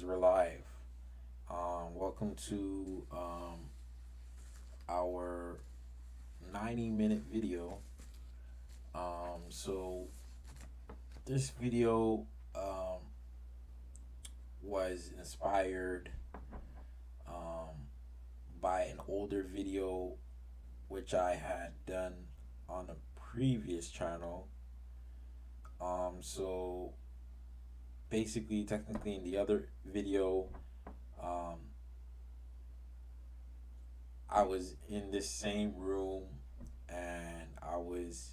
guys, we're live. Welcome to our 90-minute video. So this video was inspired um, by an older video which I had done on a previous channel. So basically, technically, in the other video, um, I was in this same room and I was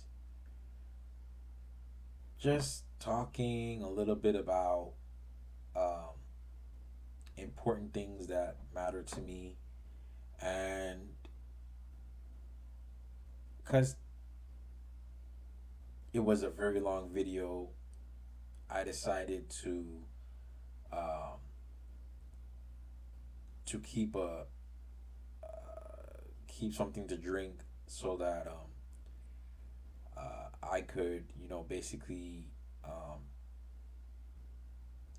just talking a little bit about um, important things that matter to me. And because it was a very long video, I decided um, to keep something to drink so that I could, basically um,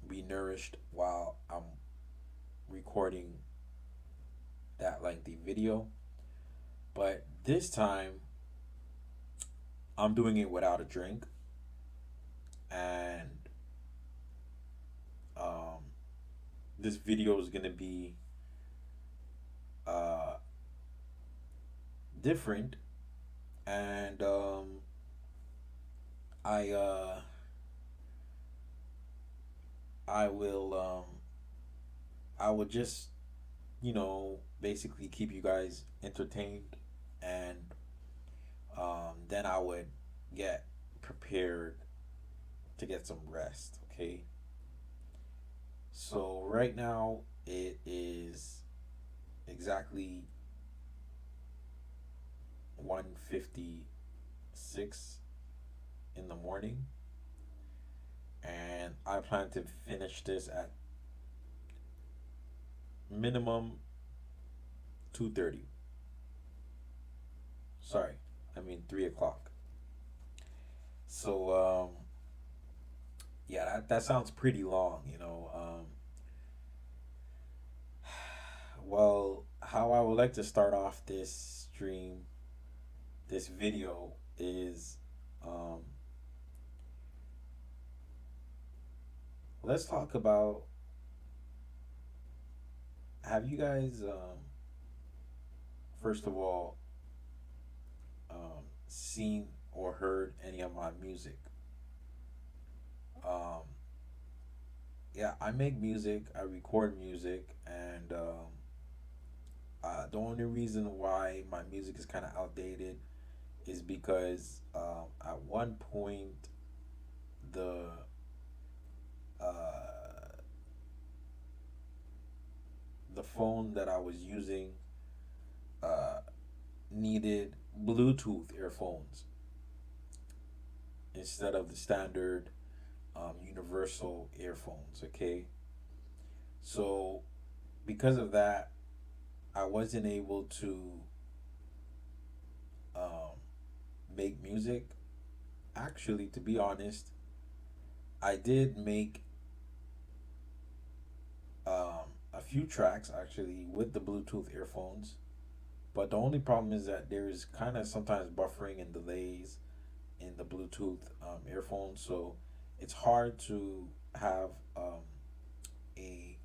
be nourished while I'm recording that lengthy video. But this time, I'm doing it without a drink, and um, this video is gonna be uh, different, and I uh, I will I will just basically keep you guys entertained, and then I would get prepared to get some rest. Okay. So right now it is exactly 1:56 in the morning, and I plan to finish this at minimum 2:30. Sorry, I mean 3 o'clock. So yeah, that sounds pretty long. Well, how I would like to start off this stream, this video is, um, let's talk about. Have you guys, first of all, seen or heard any of my music? Um, yeah, I make music, I record music, and the only reason why my music is kind of outdated is because at one point the uh, the phone that I was using uh, needed Bluetooth earphones instead of the standard universal earphones. Okay, so because of that, I wasn't able to um, make music. Actually, to be honest, I did make a few tracks actually with the Bluetooth earphones, but the only problem is that there's kind of sometimes buffering and delays in the Bluetooth earphones, so it's hard to have a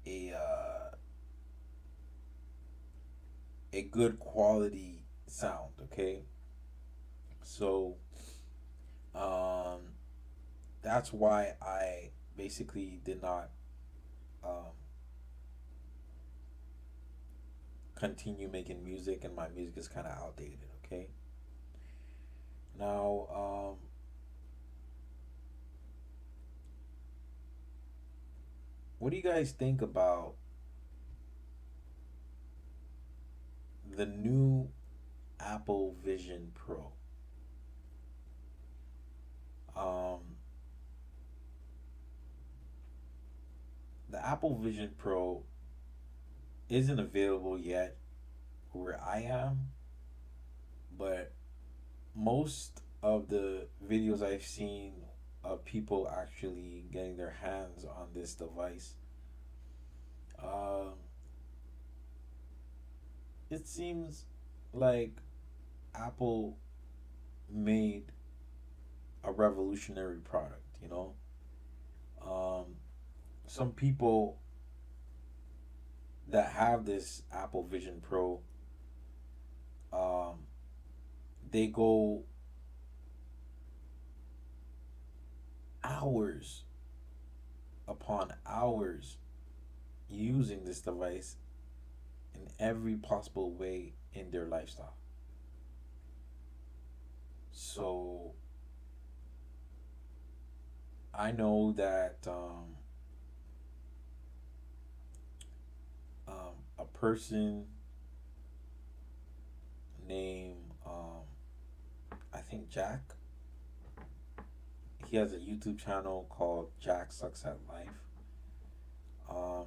a uh, a good quality sound. Okay, so um, that's why I basically did not um, continue making music, and my music is kind of outdated. Okay, now what do you guys think about the new Apple Vision Pro? Um, the Apple Vision Pro isn't available yet where I am, but most of the videos I've seen of people actually getting their hands on this device. Um, it seems like Apple made a revolutionary product. Um, some people that have this Apple Vision Pro, um, they go hours upon hours using this device in every possible way in their lifestyle. So I know that a person named I think Jack. He has a YouTube channel called Jack Sucks at Life. Um,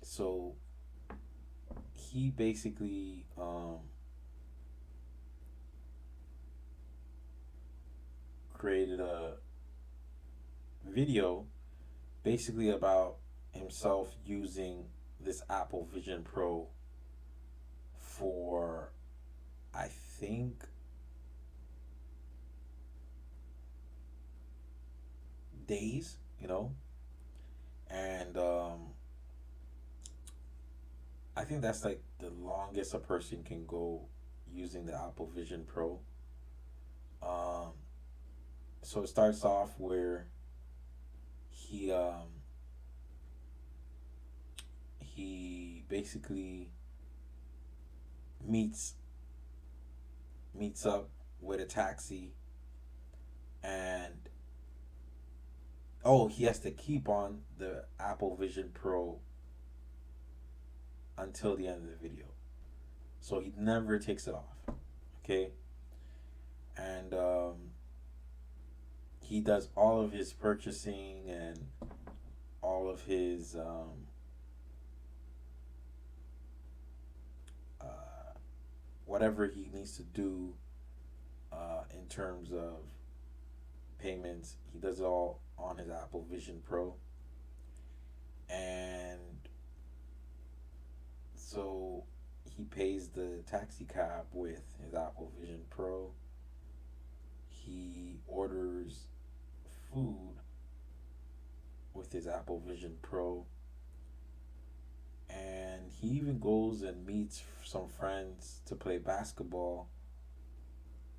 so he basically created a video basically about himself using this Apple Vision Pro for, I think, days, and I think that's like the longest a person can go using the Apple Vision Pro. Um, so it starts off where he he basically meets meets up with a taxi, and oh, he has to keep on the Apple Vision Pro until the end of the video. So he never takes it off. Okay? And he does all of his purchasing and all of his whatever he needs to do in terms of payments. He does it all on his Apple Vision Pro. And so he pays the taxi cab with his Apple Vision Pro. He orders food with his Apple Vision Pro. And he even goes and meets some friends to play basketball.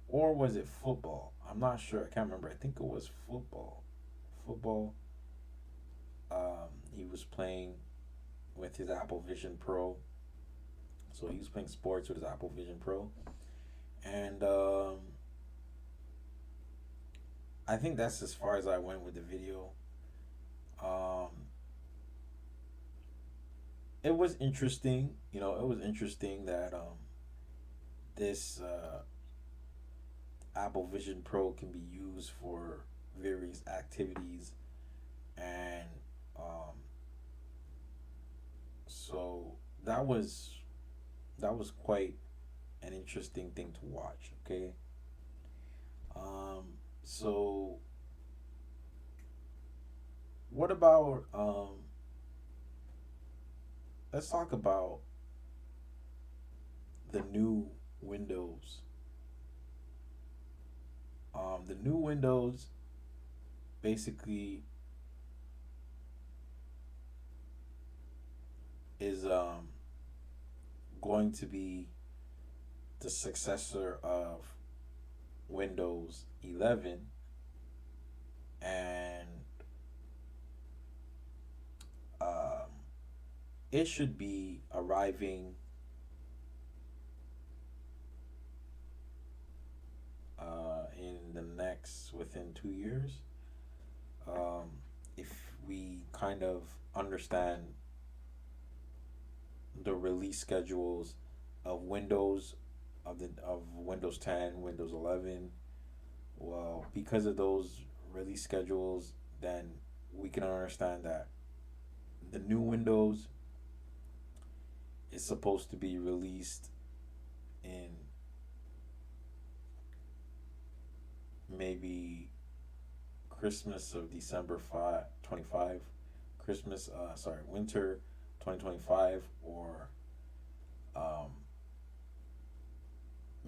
Or was it football? I'm not sure. I can't remember. I think it was football. Football. He was playing with his Apple Vision Pro. So he was playing sports with his Apple Vision Pro. And I think that's as far as I went with the video. Um, it was interesting. It was interesting that this Apple Vision Pro can be used for various activities, and so that was quite an interesting thing to watch. Okay, so what about let's talk about the new Windows. The new Windows basically is going to be the successor of Windows 11, and um, it should be arriving in the next within 2 years. Um, if we kind of understand the release schedules of Windows 10, Windows 11. Well, because of those release schedules, then we can understand that the new Windows is supposed to be released in maybe Christmas of December 25, Christmas, sorry, winter 2025, or um,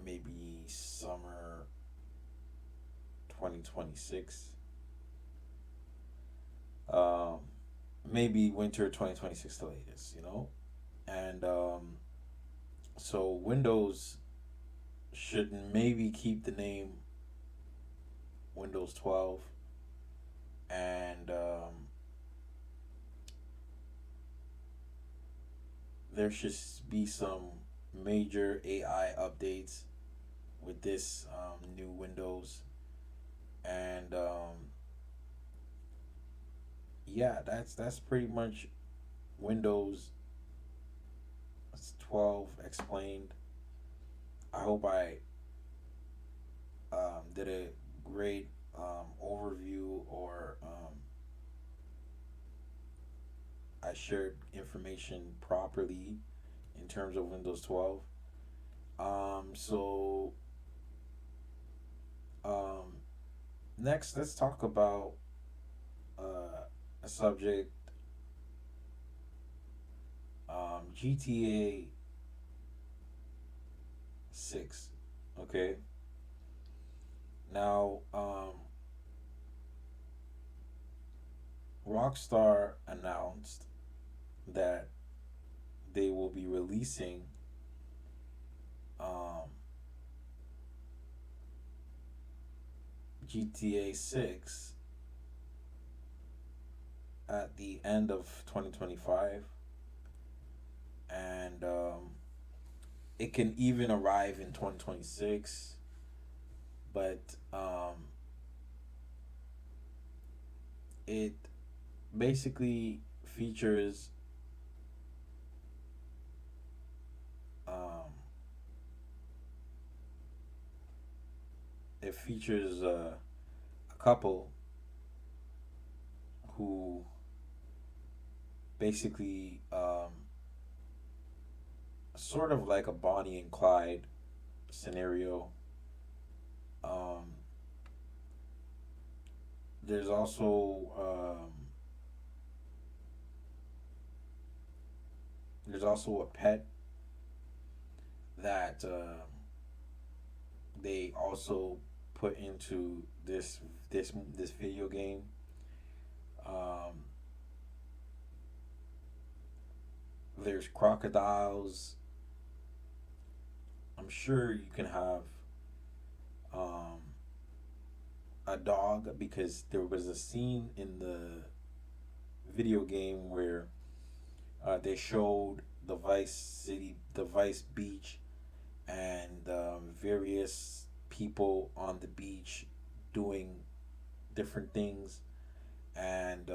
maybe summer 2026. Um, Maybe winter 2026 the latest, you know? And so Windows should maybe keep the name Windows 12, and there should be some major AI updates with this new Windows. And yeah, that's pretty much Windows 12 explained. I hope I did a great overview, or I shared information properly in terms of Windows 12. So um, next, let's talk about a subject, GTA 6. Okay. Now, Rockstar announced that they will be releasing um, GTA 6 at the end of 2025, and it can even arrive in 2026. But it basically features um, a couple who basically sort of like a Bonnie and Clyde scenario. Um, there's also a pet that they also put into this video game. Um, there's crocodiles. I'm sure you can have um, a dog, because there was a scene in the video game where they showed the Vice City, the Vice Beach, and various people on the beach doing different things. And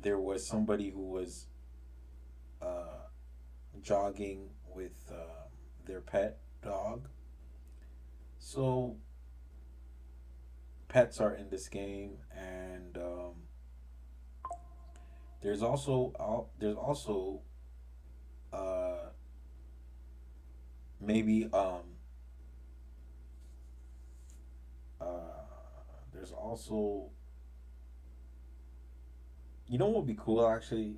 there was somebody who was uh, jogging with their pet dog. So pets are in this game, and there's also uh, maybe uh, there's also, you know what would be cool actually,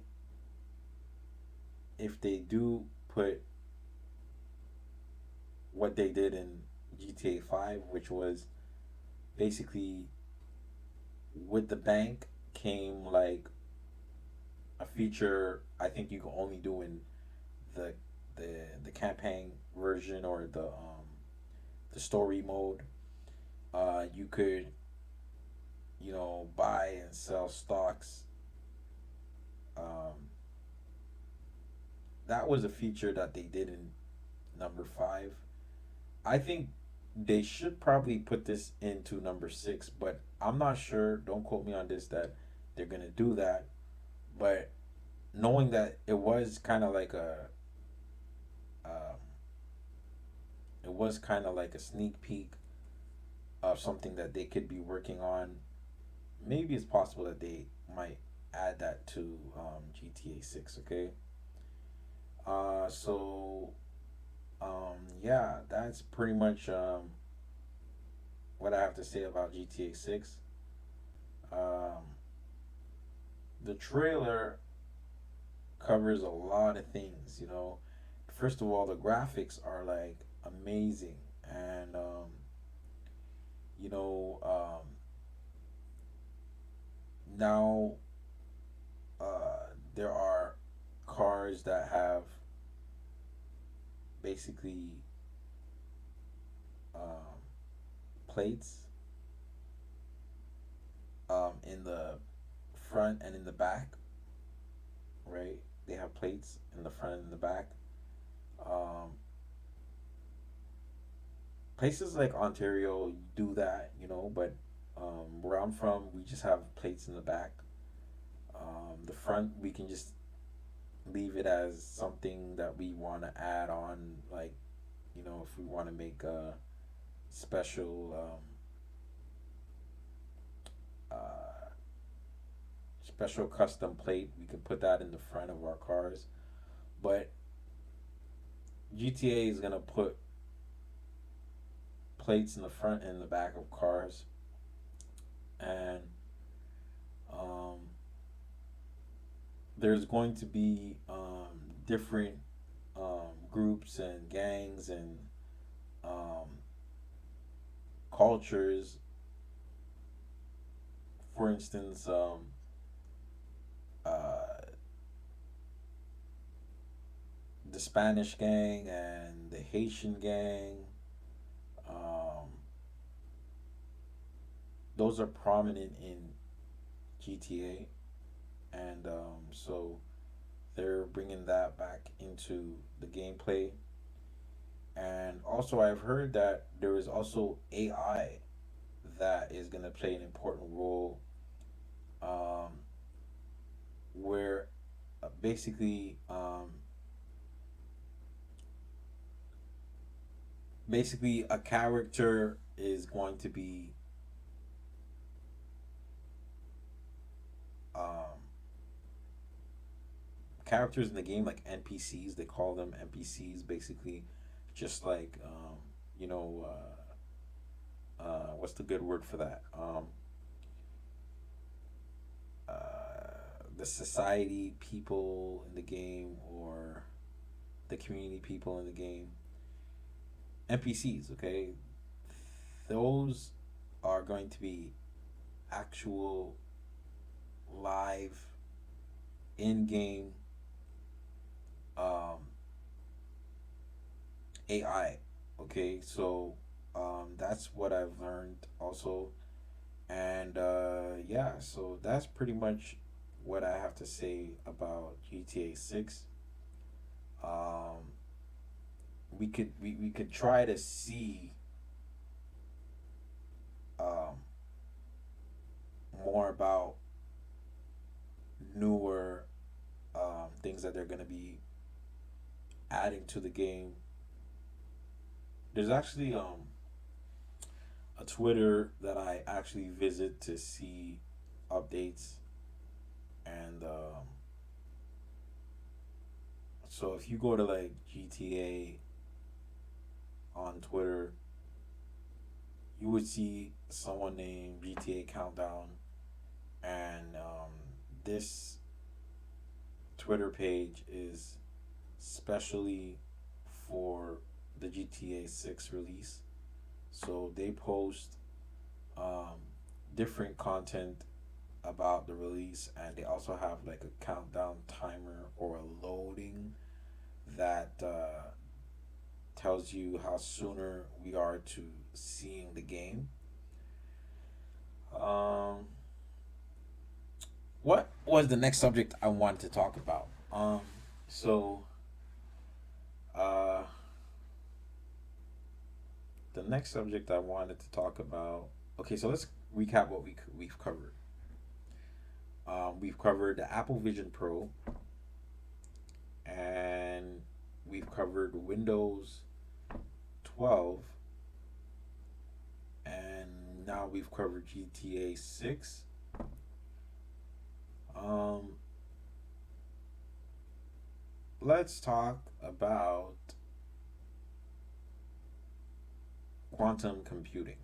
if they do put what they did in GTA 5, which was basically with the bank came like a feature I think you can only do in the the campaign version, or the story mode. You could, buy and sell stocks. Um, that was a feature that they did in number 5. I think they should probably put this into number 6, but I'm not sure. Don't quote me on this that they're gonna do that. But knowing that um, it was kind of like a sneak peek of something that they could be working on. Maybe it's possible that they might add that to GTA 6. Okay. So yeah, that's pretty much what I have to say about GTA 6. Um, the trailer covers a lot of things. First of all, the graphics are like amazing, and you know, now there are cars that have basically um, plates in the front and in the back, right? They have plates in the front and in the back. Um, Places like Ontario do that, but where I'm from, we just have plates in the back. The front, we can just leave it as something that we want to add on, like, if we want to make a special, uh, special custom plate, we can put that in the front of our cars. But GTA is gonna put plates in the front and the back of cars, and um, there's going to be different groups and gangs and um, cultures. For instance, uh, the Spanish gang and the Haitian gang. Um, those are prominent in GTA, and so they're bringing that back into the gameplay. And also, I've heard that there is also AI that is going to play an important role, um, where basically a character is going to be um, characters in the game like NPCs. They call them NPCs, basically, just like you know, what's the good word for that? The society people in the game or the community people in the game. NPCs, okay? Those are going to be actual live in game um, AI. Okay, so that's what I've learned also, and yeah, so that's pretty much what I have to say about GTA 6. Um, we could try to see um, more about newer things that they're going to be adding to the game. There's actually a Twitter that I actually visit to see updates, and so if you go to like GTA on Twitter, you would see someone named GTA Countdown, and this Twitter page is specially for the GTA 6 release. So they post um, different content about the release, and they also have like a countdown timer or a loading that tells you how sooner we are to seeing the game. Um, what was the next subject I wanted to talk about? So uh, the next subject I wanted to talk about. Okay, so let's recap what we've covered. We've covered the Apple Vision Pro, and we've covered Windows 12, and now we've covered GTA 6. Um, let's talk about quantum computing.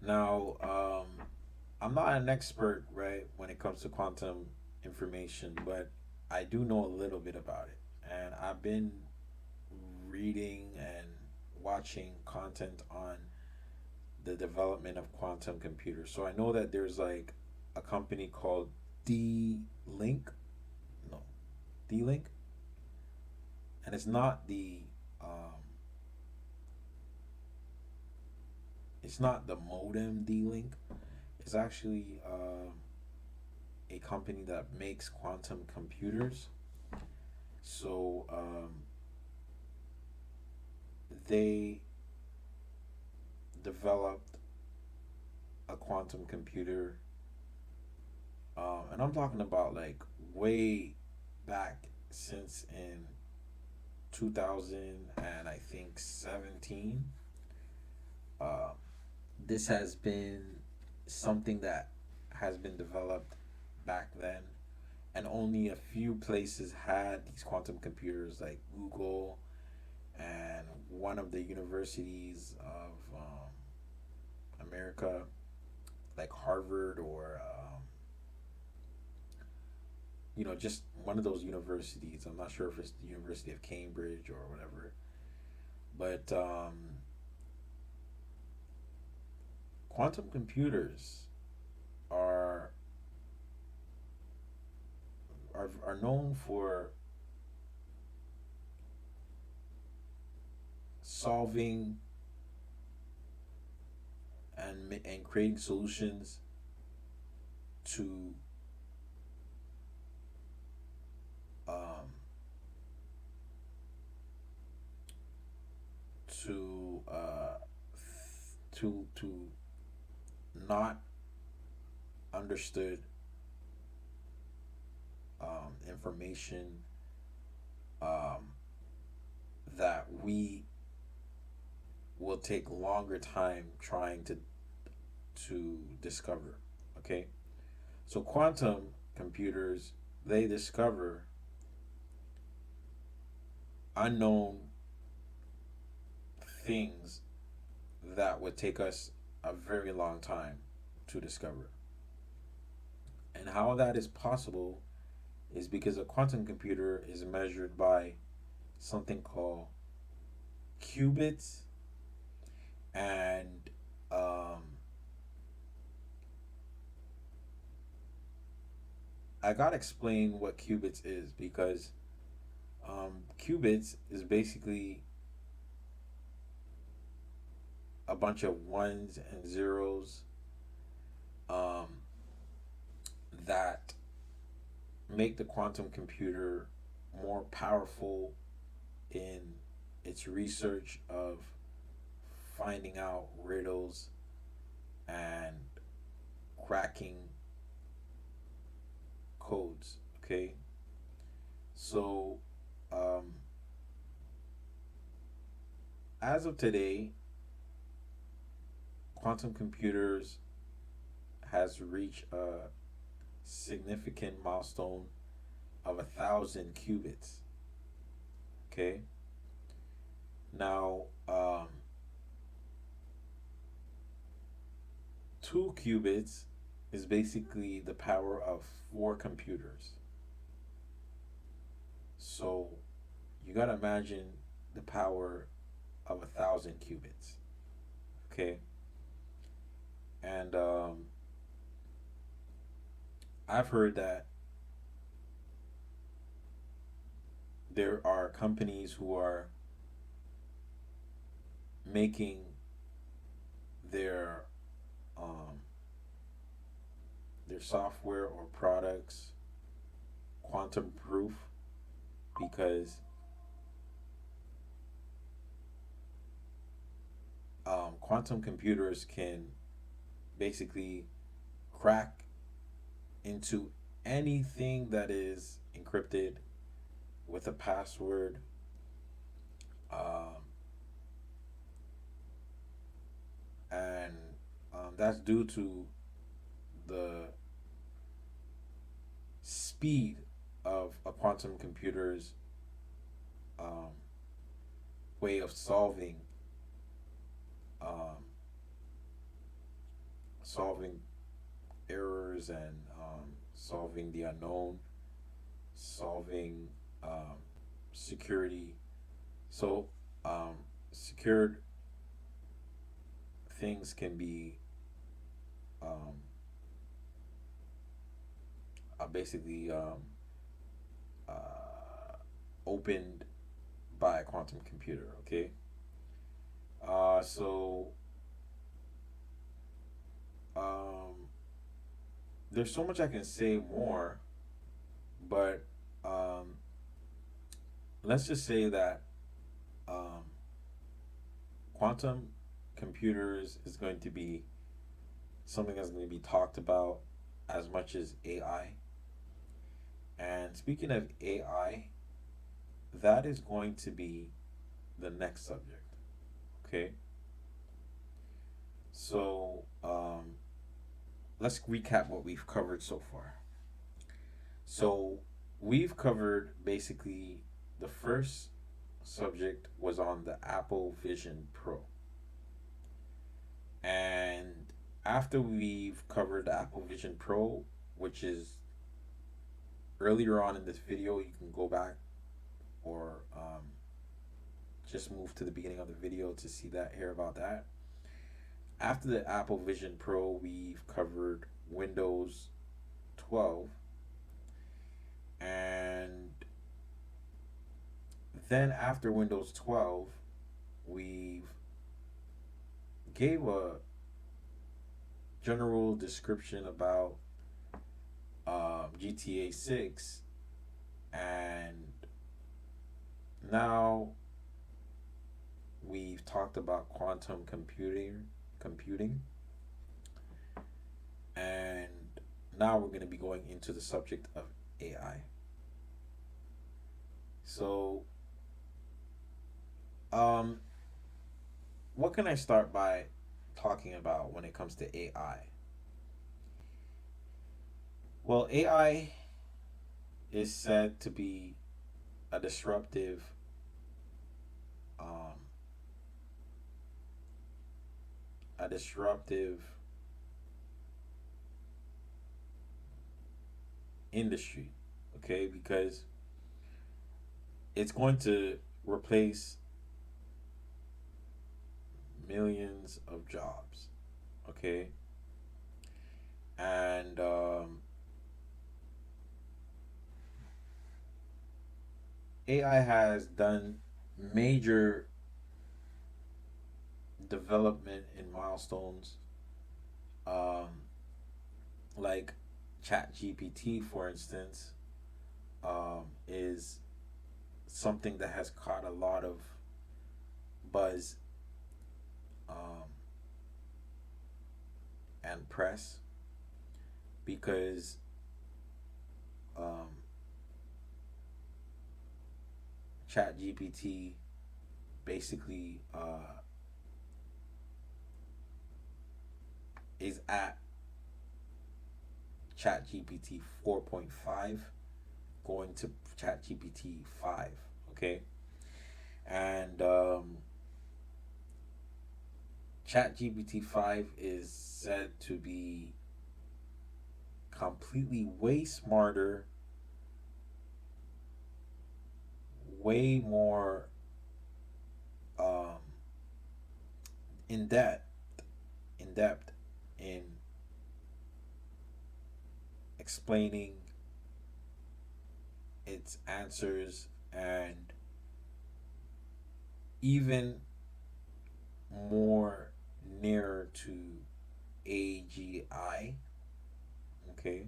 Now, I'm not an expert, right, when it comes to quantum information, but I do know a little bit about it. And I've been reading and watching content on the development of quantum computers. So I know that there's like a company called D Link, no, D Link, and um, it's not the modem D Link. It's actually a company that makes quantum computers. So they developed a quantum computer, and I'm talking about like way back since in 2000 and I think 17. Uh, this has been something that has been developed back then, and only a few places had these quantum computers, like Google and one of the universities of America, like Harvard or just one of those universities. I'm not sure if it's the University of Cambridge or whatever, but quantum computers are are known for solving and creating solutions to um, to to not understood information um, that we will take longer time trying to discover. Okay, so quantum computers, they discover unknown things that would take us a very long time to discover. And how that is possible is because a quantum computer is measured by something called qubits, and um, I gotta explain what qubits is because qubits is basically a bunch of ones and zeros um, that make the quantum computer more powerful in its research of finding out riddles and cracking codes. Okay, so um, as of today, quantum computers has reached a significant milestone of 1,000 qubits. Okay, now 2 qubits is basically the power of 4 computers. So you gotta imagine the power of 1,000 qubits. Okay, and I've heard that there are companies who are making their um, their software or products quantum proof because quantum computers can basically crack into anything that is encrypted with a password. Um, and that's due to the speed of a quantum computer's um, way of solving um, solving errors and solving the unknown, solving security. So, um, secured things can be um, basically opened by a quantum computer. Okay. So um, there's so much I can say more, but um, let's just say that um, quantum computers is going to be something that's going to be talked about as much as AI. And speaking of AI, that is going to be the next subject. Okay. So let's recap what we've covered so far. So we've covered basically the first subject was on the Apple Vision Pro. And after we've covered the Apple Vision Pro, which is earlier on in this video, you can go back or just move to the beginning of the video to see that, hear about that. After the Apple Vision Pro, we've covered Windows 12, and then after Windows 12, we've gave a general description about GTA 6, and now we've talked about quantum computing, and now we're going to be going into the subject of AI. So, um, what can I start by talking about when it comes to AI? Well, AI is said to be a disruptive um, a disruptive industry, okay? Because it's going to replace millions of jobs, okay? And AI has done major development in milestones, um, like Chat GPT, for instance, is something that has caught a lot of buzz um, and press because um, Chat GPT basically is at Chat GPT 4.5 going to Chat GPT 5, okay? And Chat GPT 5 is said to be completely way smarter, way more um, in depth, in depth in explaining its answers and even more nearer to AGI, okay,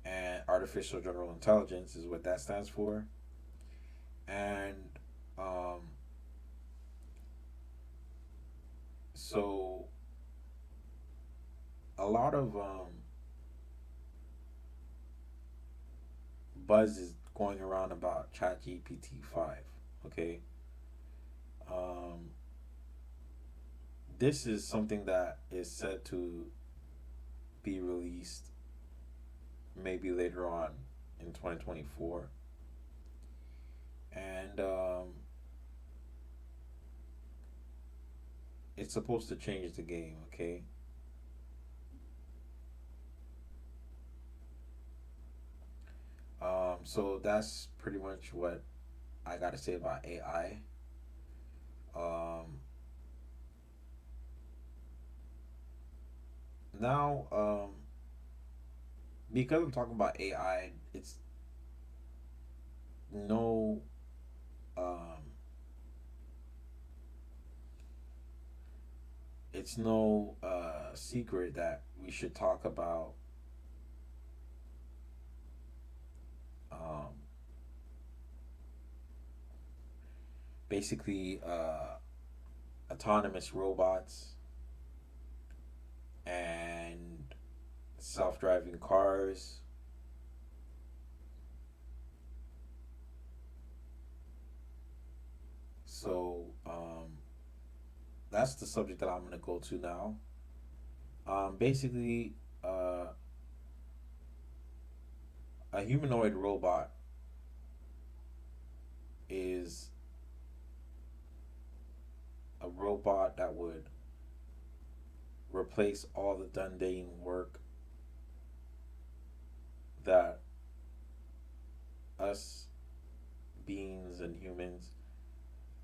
and artificial general intelligence is what that stands for. And um, so a lot of buzz is going around about ChatGPT 5, okay. Um, this is something that is said to be released maybe later on in 2024. And it's supposed to change the game. Okay. So that's pretty much what I got to say about AI. Um, now, because I'm talking about AI, no, um, it's no secret that we should talk about um, basically autonomous robots and self-driving cars. So that's the subject that I'm going to go to now. Basically, uh, a humanoid robot is a robot that would replace all the mundane work that us beings and humans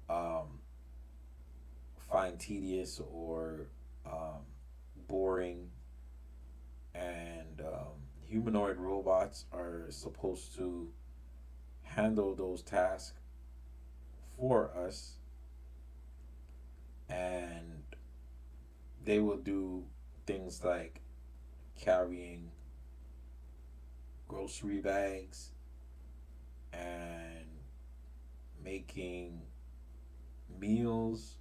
um, find tedious or um, boring. And humanoid robots are supposed to handle those tasks for us, and they will do things like carrying grocery bags and making meals,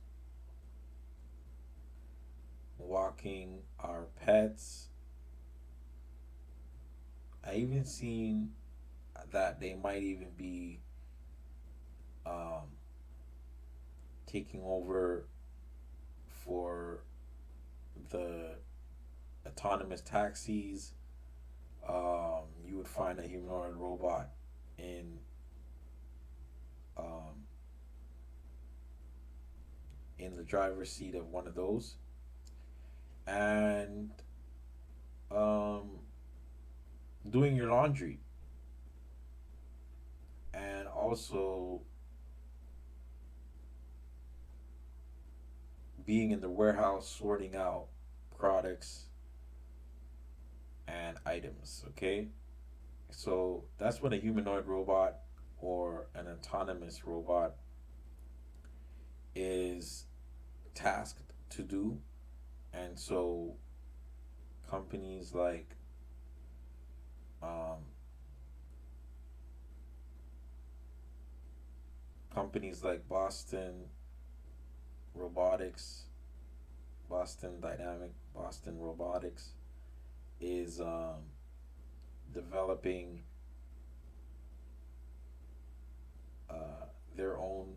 walking our pets. I even seen that they might even be um, taking over for the autonomous taxis. You would find a humanoid robot in um, in the driver's seat of one of those, and um, doing your laundry, and also being in the warehouse sorting out products and items. Okay, so that's what a humanoid robot or an autonomous robot is tasked to do. And so companies like um, Boston Robotics, Boston Dynamic, Boston Robotics is developing uh, their own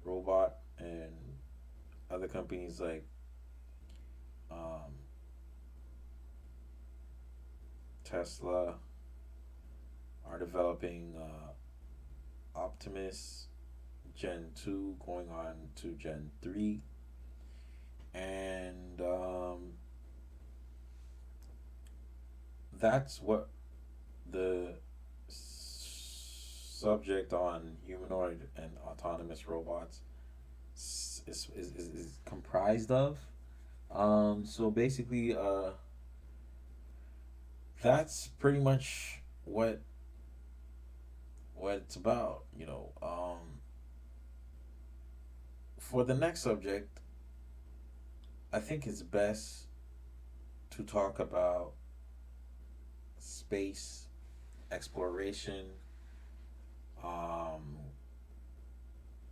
robot, and other companies like um, Tesla are developing Optimus Gen 2 going on to Gen 3. And that's what the subject on humanoid and autonomous robots is comprised of. So basically, that's pretty much what it's about. For the next subject, I think it's best to talk about space exploration, um,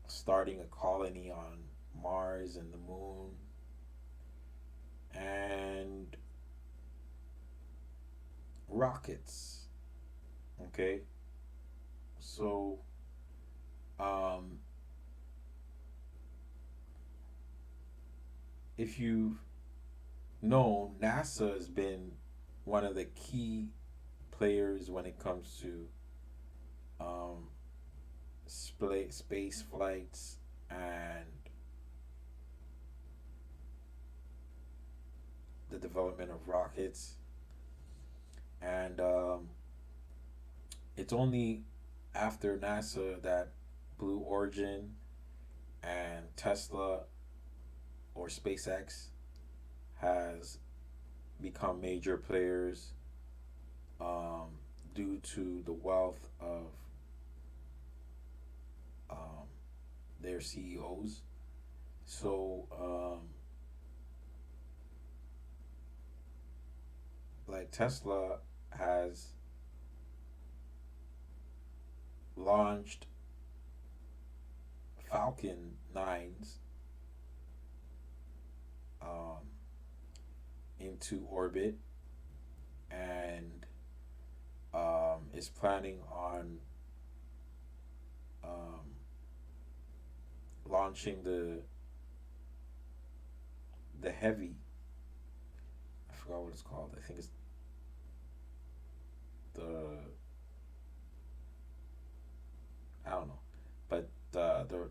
starting a colony on Mars and the moon, and rockets. Okay, so um, if you know, NASA has been one of the key players when it comes to um, space flights and the development of rockets, and it's only after NASA that Blue Origin and Tesla or SpaceX has become major players, um, due to the wealth of um, their CEOs. So, like Tesla has launched Falcon 9s um, into orbit, and is planning on um, launching the heavy. I forgot what it's called. I think it's the I don't know, but the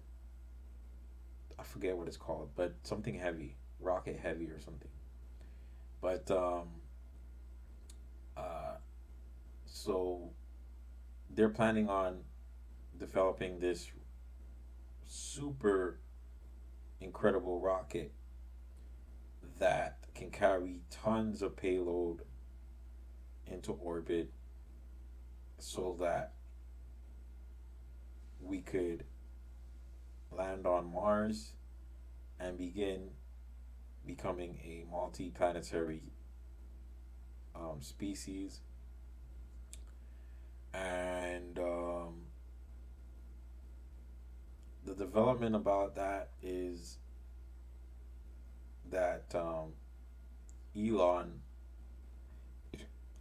I forget what it's called, but something heavy, rocket heavy or something. But uh, so they're planning on developing this super incredible rocket that can carry tons of payload into orbit so that we could land on Mars and begin becoming a multi-planetary species. And the development about that is that Elon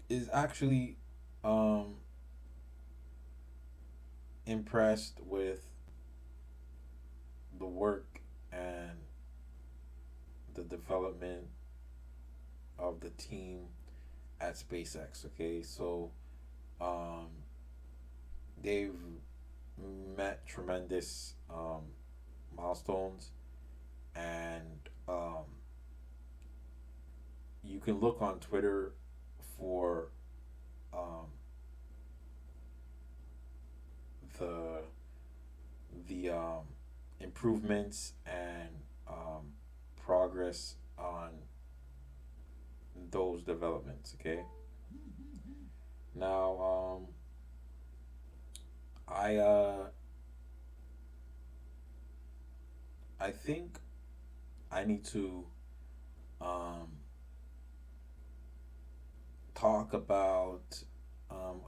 is actually um, impressed with the work and the development of the team at SpaceX. Okay, so um, they've met tremendous milestones, and you can look on Twitter for um, the the improvements and progress on those developments. Okay, now I I think I need to um, talk about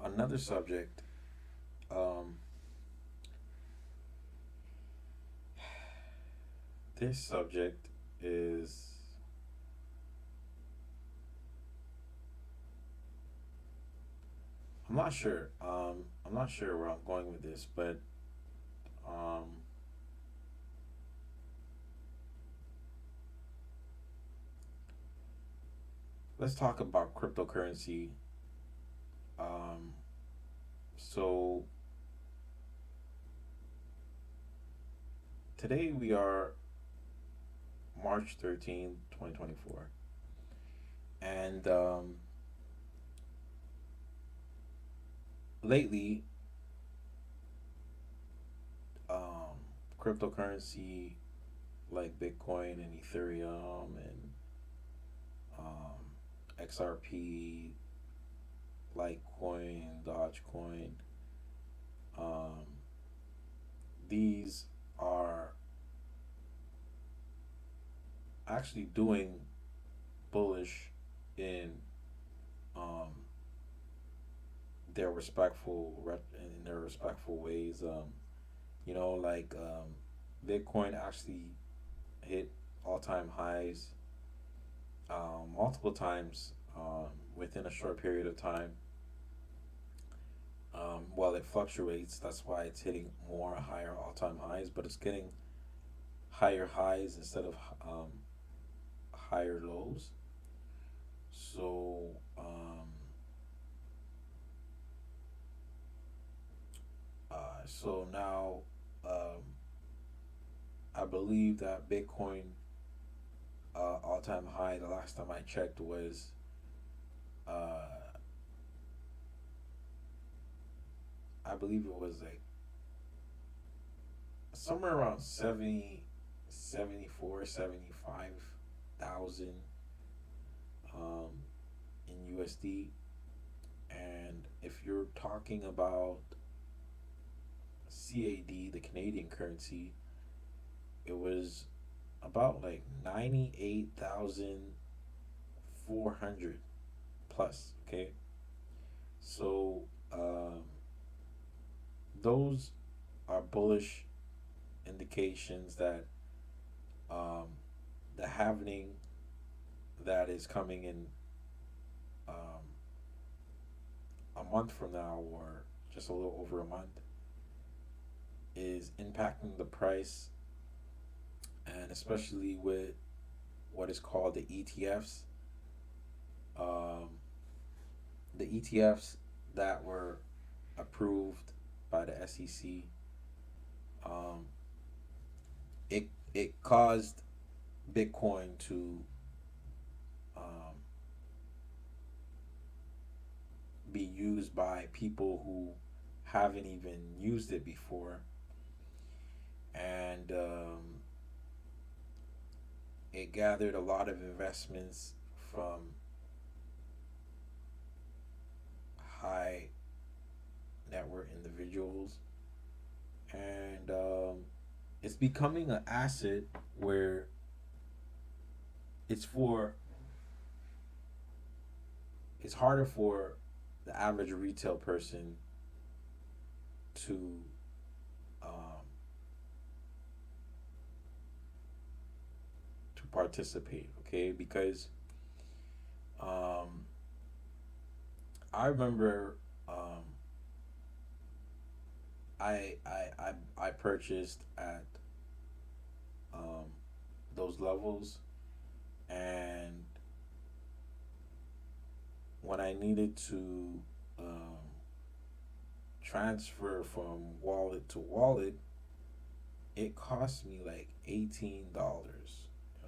another subject. Um, this subject is I'm not sure. I'm not sure where I'm going with this, but um, let's talk about cryptocurrency. Um, so today we are March 13th, 2024, and lately, um, cryptocurrency like Bitcoin and Ethereum and XRP, Litecoin, Dogecoin. Um, these are actually doing bullish in um, in their respectful ways. Like Bitcoin actually hit all time highs multiple times within a short period of time. While it fluctuates, that's why it's hitting more higher all time highs, but it's getting higher highs instead of higher lows. So, so now I believe that Bitcoin all time high. The last time I checked was uh, I believe it was like somewhere around 70, 74, 75,000 um, in USD. And if you're talking about CAD, the Canadian currency, it was about like 98,400 plus. Okay. So those are bullish indications that um, the halvening that is coming in um, a month from now, or just a little over a month, is impacting the price, and especially with what is called the ETFs. Um, the ETFs that were approved by the SEC, um, it caused Bitcoin to um, be used by people who haven't even used it before, and it gathered a lot of investments from high net worth individuals, and it's becoming an asset where it's for it's harder for the average retail person to um, to participate. Okay, because um, I remember I purchased at um, those levels, and when I needed to transfer from wallet to wallet, it cost me like $18.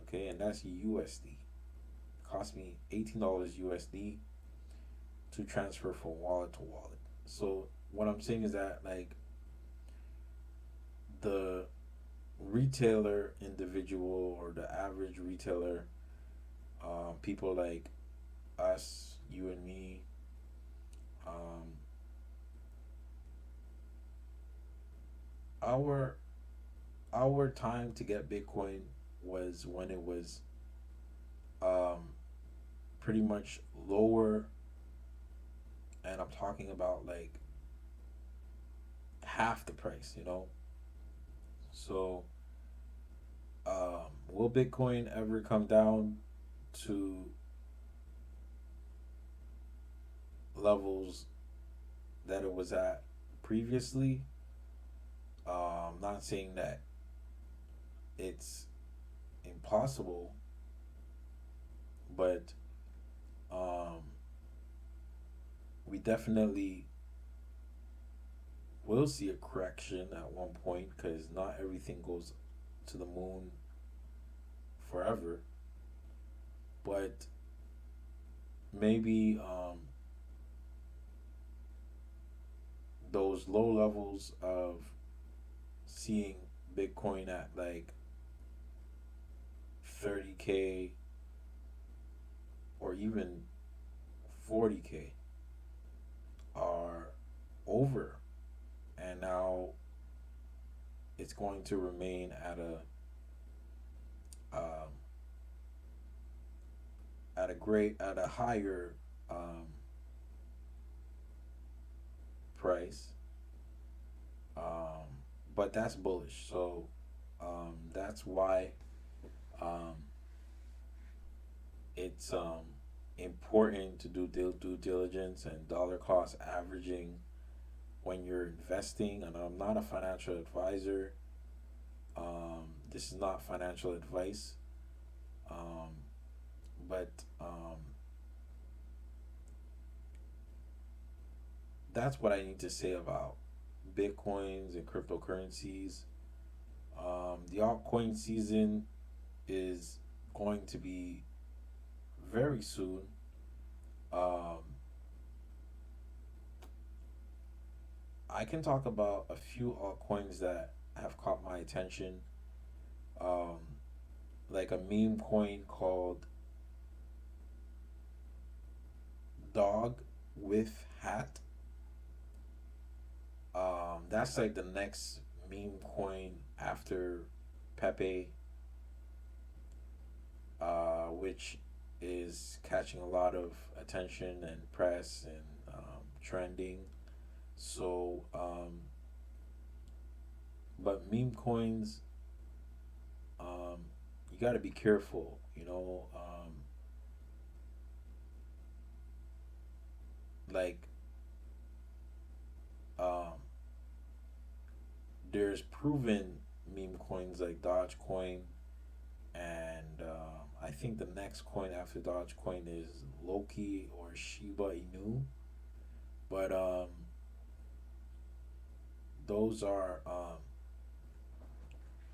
Okay, and that's USD. It cost me $18 USD to transfer from wallet to wallet. So what I'm saying is that like the retailer individual or the average retailer, people like us, you and me, um, our our time to get Bitcoin was when it was um, pretty much lower, and I'm talking about like half the price. So will Bitcoin ever come down to levels that it was at previously? I'm not saying that it's impossible, but um, we definitely will see a correction at one point, because not everything goes to the moon forever. But maybe those low levels of seeing Bitcoin at like 30K or even 40K are over, and now it's going to remain um, at a higher price, um, but that's bullish. So that's why um, it's important to do due diligence and dollar cost averaging when you're investing. And I'm not a financial advisor. This is not financial advice, um, but that's what I need to say about bitcoins and cryptocurrencies. The altcoin season is going to be very soon. Um, I can talk about a few altcoins that have caught my attention. Um, like a meme coin called Dog with Hat. That's like the next meme coin after Pepe, which is catching a lot of attention and press and trending. So, but meme coins, you got to be careful. Like um, there's proven meme coins like Dogecoin, and I think the next coin after Dogecoin is Loki or Shiba Inu. But those are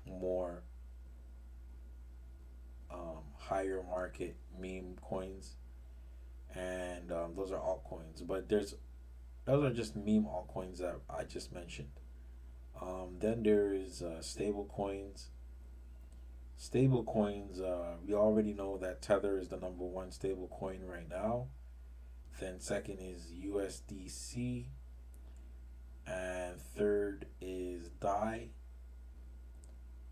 more higher market meme coins, and those are altcoins. But there's those are just meme altcoins that I just mentioned. Then there is stable coins. Stable coins, we already know that Tether is the number one stable coin right now. Then second is USDC, and third is DAI,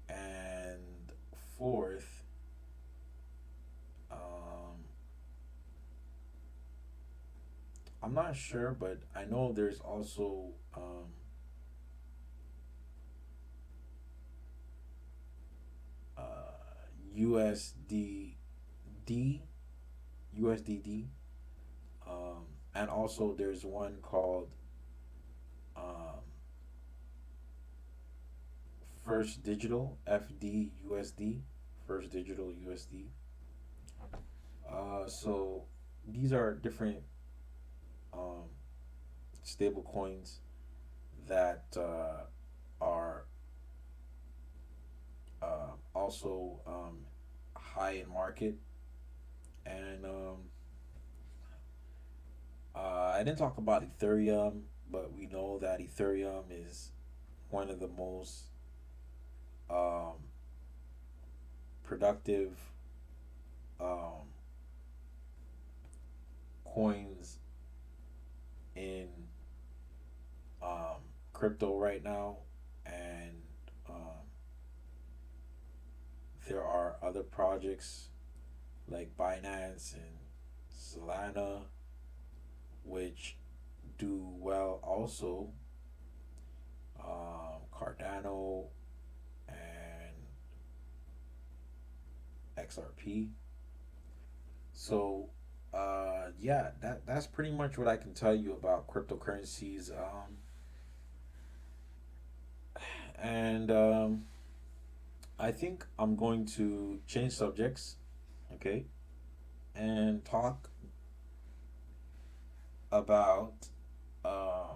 and fourth, um, I'm not sure, but I know there's also USDD, USDD, and also there's one called um, First Digital FDUSD, First Digital USD. So these are different um, stable coins that are also high in market. And I didn't talk about Ethereum, but we know that Ethereum is one of the most um, productive um, coins in um, crypto right now. And um, there are other projects like Binance and Solana, which do well also. Cardano and XRP. So, yeah, that's pretty much what I can tell you about cryptocurrencies. And I think I'm going to change subjects, okay, and talk about uh,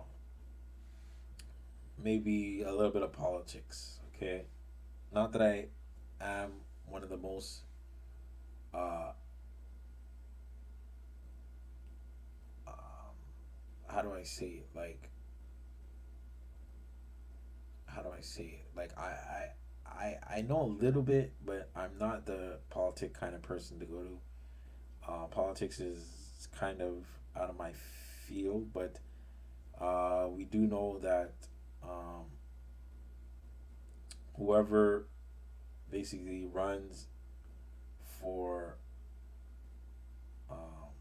maybe a little bit of politics, okay? Not that I am one of the most, uh, um, how do I say it? Like, how do I say it? Like, I know a little bit, but I'm not the politic kind of person to go to. Politics is kind of out of my field, but we do know that um, whoever basically runs for um,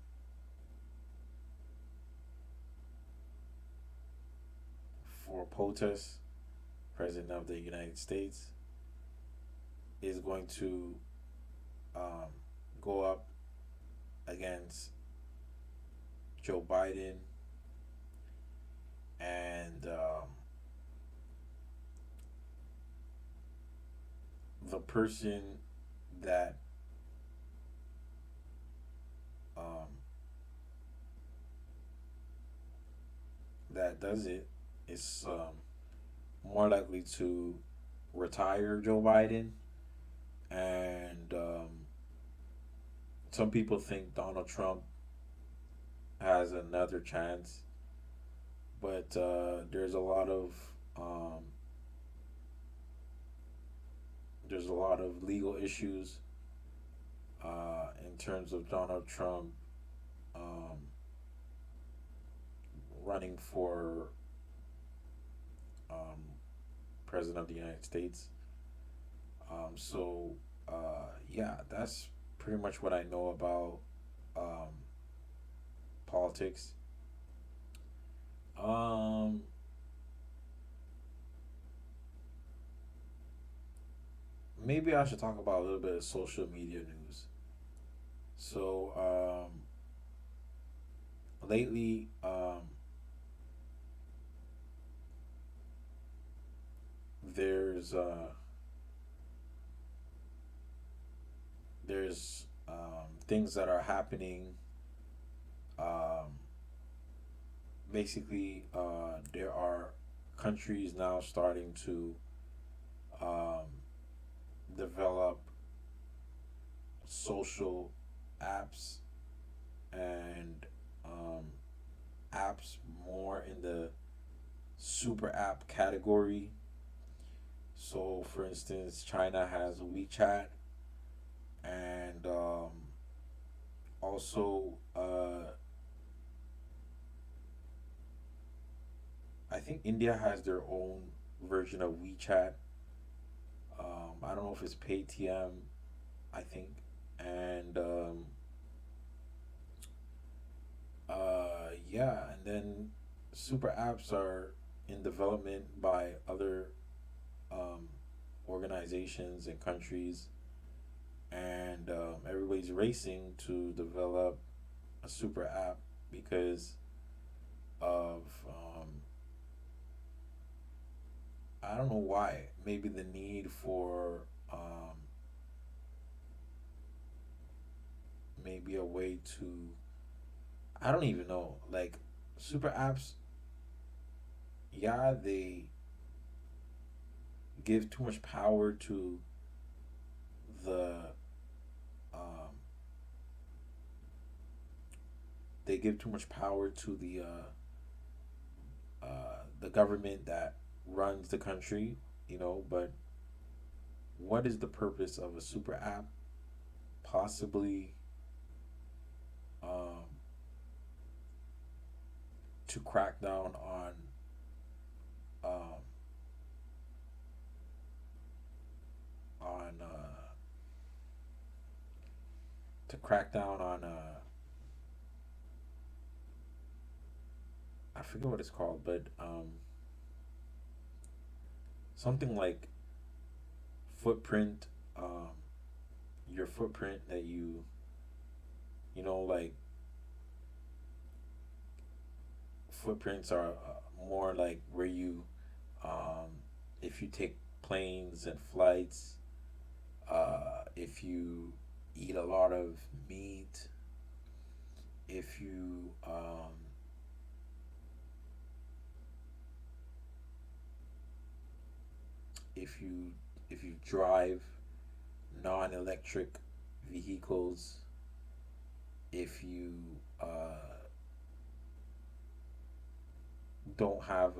for POTUS, President of the United States, is going to um, go up against Joe Biden, and the person that um, that does it is more likely to retire Joe Biden, and some people think Donald Trump has another chance, but um, there's a lot of legal issues in terms of Donald Trump um, running for um, president of the United States. Yeah, that's pretty much what I know about um, politics. Um, Maybe I should talk about a little bit of social media news. So lately, there's uh, there's things that are happening. Um, Basically, there are countries now starting to um, develop social apps and um, apps more in the super app category. So, for instance, China has WeChat, and also I think India has their own version of WeChat. I don't know if it's Paytm, I think, and yeah, and then super apps are in development by other um, organizations and countries, and everybody's racing to develop a super app because of I don't know why. Maybe the need for maybe a way to I don't even know. Like super apps, yeah, they give too much power to the um, they give too much power to the government that runs the country, you know. But what is the purpose of a super app? Possibly um, to crack down um, on to crack down on I forget what it's called, but something like footprint, um, your footprint that like footprints are more like where you, um, if you take planes and flights, if you eat a lot of meat, if you, if you, if you drive non-electric vehicles, if you don't have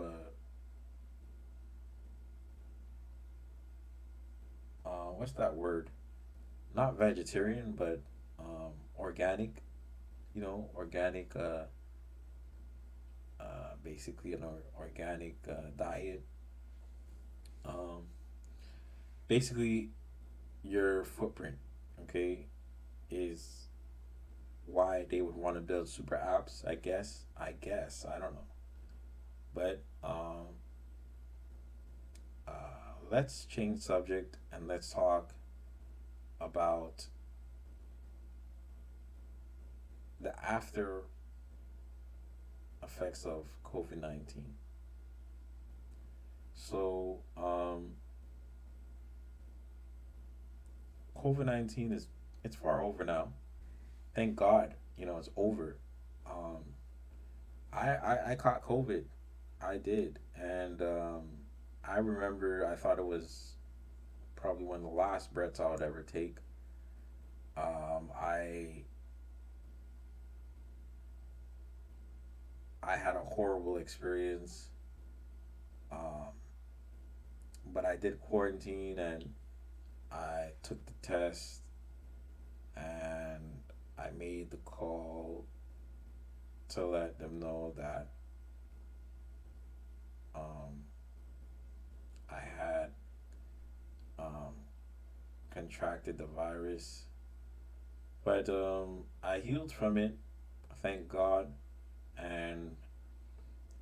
what's that word? Not vegetarian, but organic. Organic. Basically an organic diet. Um, Basically, your footprint, okay, is why they would want to build super apps. I guess. I don't know. But let's change subject and let's talk about the after effects of COVID-19. So, COVID-19 is it's far over now. Thank God, it's over. Um, I caught COVID. I did, and I remember I thought it was probably one of the last breaths I would ever take. I had a horrible experience, um, but I did quarantine and I took the test and I made the call to let them know that um, I had um, contracted the virus, but I healed from it, thank God, and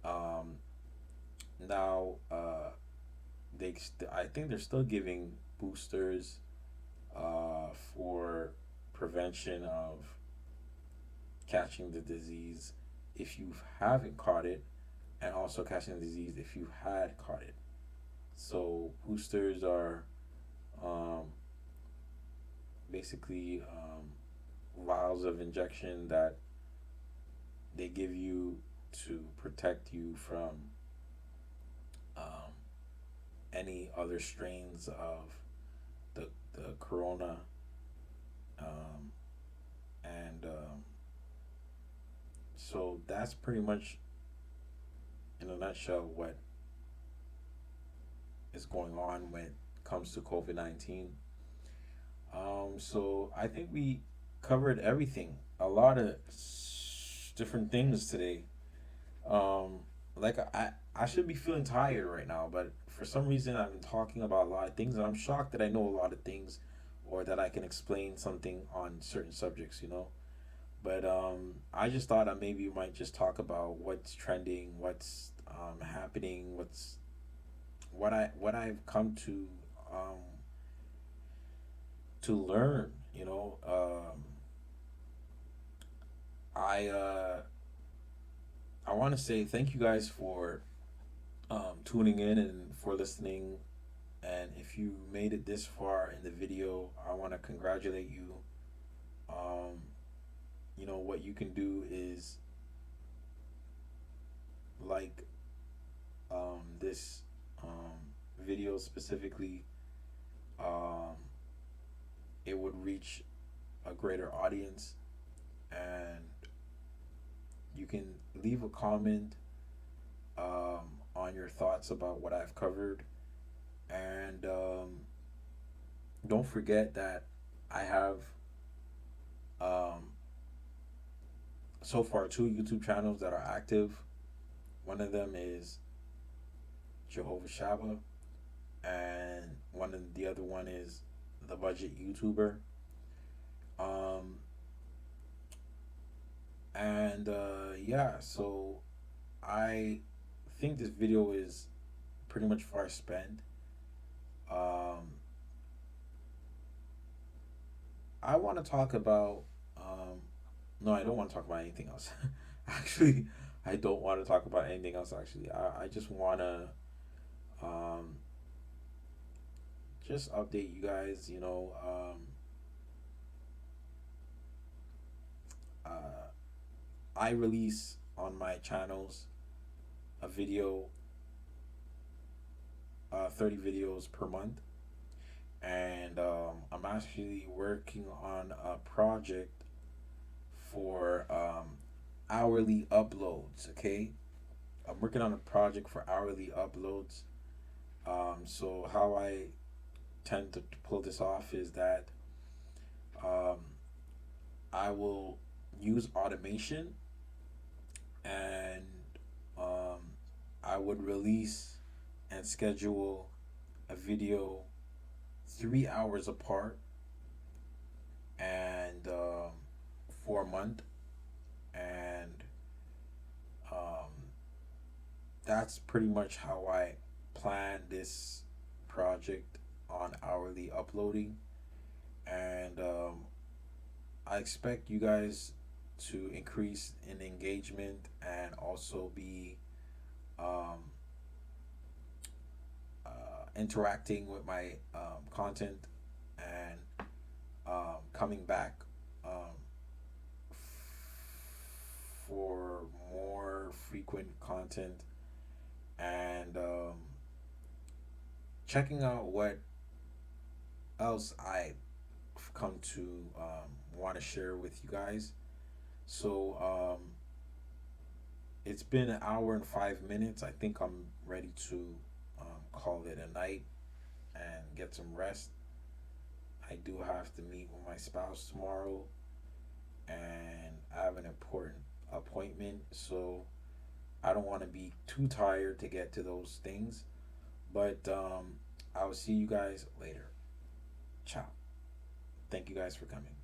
um, now I think they're still giving boosters for prevention of catching the disease if you haven't caught it, and also catching the disease if you had caught it. So boosters are um, basically vials of injection that they give you to protect you from um, any other strains of the corona, um, and so that's pretty much in a nutshell what is going on when it comes to COVID-19. So I think we covered everything, a lot of different things today. Um, like I should be feeling tired right now, but for some reason I've been talking about a lot of things, and I'm shocked that I know a lot of things, or that I can explain something on certain subjects. But I just thought that maybe we might just talk about what's trending, what's happening, what I've come um, to learn. I I want to say thank you guys for tuning in and for listening. And if you made it this far in the video, I want to congratulate you. Um, what you can do is like this video specifically. Um, it would reach a greater audience, and you can leave a comment on your thoughts about what I've covered. And don't forget that I have um, so far two YouTube channels that are active. One of them is Jehovah Shabba, and the other one is the Budget YouTuber. Um, and yeah, so I think this video is pretty much far spent. Um, I want to talk about. No, I don't want to talk about anything else. Actually, I don't want to talk about anything else. Actually, I just want to um, just update you guys. Uh, I release on my channels a video, 30 videos per month, and I'm actually working on a project for hourly uploads. Okay, I'm working on a project for hourly uploads. So how I tend to pull this off is that um, I will use automation, and um, I would release and schedule a video 3 hours apart, and for a month, and um, that's pretty much how I plan this project on hourly uploading. And I expect you guys to increase in engagement and also be um, interacting with my content, and coming back um, for more frequent content, and checking out what else I come to want to share with you guys. So it's been an hour and 5 minutes. I think I'm ready to call it a night and get some rest. I do have to meet with my spouse tomorrow, and I have an important appointment. So I don't want to be too tired to get to those things. But I'll see you guys later. Ciao. Thank you guys for coming.